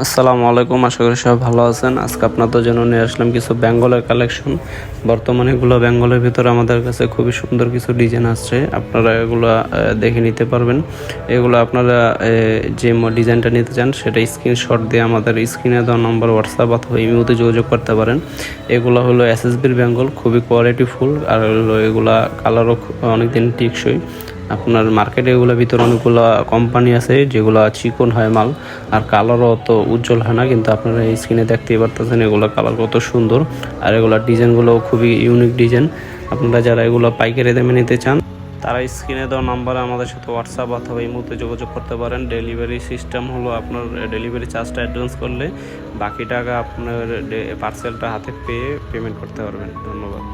আসসালামু আলাইকুম, আশা করি সবাই ভালো আছেন। আজকে আপনাদের জন্য নিয়ে আসলাম কিছু বেঙ্গলের কালেকশন। বর্তমানে এগুলো বেঙ্গলের ভিতরে আমাদের কাছে খুবই সুন্দর কিছু ডিজাইন আসছে, আপনারা এগুলো দেখে নিতে পারবেন। এগুলো আপনারা যে ডিজাইনটা নিতে চান সেটা স্ক্রিনশট দিয়ে আমাদের স্ক্রিনে দেওয়া নম্বর হোয়াটসঅ্যাপ অথবা ইমেইলে যোগাযোগ করতে পারেন। এগুলো হলো এসএসবির বেঙ্গল, খুবই কোয়ালিটিফুল, আর হলো এগুলা কালারও অনেকদিন টিকসই। আপনার মার্কেটে এগুলোর ভিতরে অনেকগুলো কোম্পানি আছে যেগুলো চিকন হয় মাল, আর কালারও অত উজ্জ্বল হয় না, কিন্তু আপনারা এই স্ক্রিনে দেখতেই পারতেছেন এগুলো কালার কত সুন্দর। আর এগুলোর ডিজাইনগুলো খুবই ইউনিক ডিজাইন। আপনারা যারা এগুলো পাইকারি দামে নিতে চান তারা স্ক্রিনে দেওয়া নাম্বারে আমাদের সাথে হোয়াটসঅ্যাপ অথবা ইমোতে যোগাযোগ করতে পারেন। ডেলিভারি সিস্টেম হলো আপনার ডেলিভারি চার্জটা অ্যাডভান্স করলে বাকি টাকা আপনার পার্সেলটা হাতে পেয়ে পেমেন্ট করতে পারবেন। ধন্যবাদ।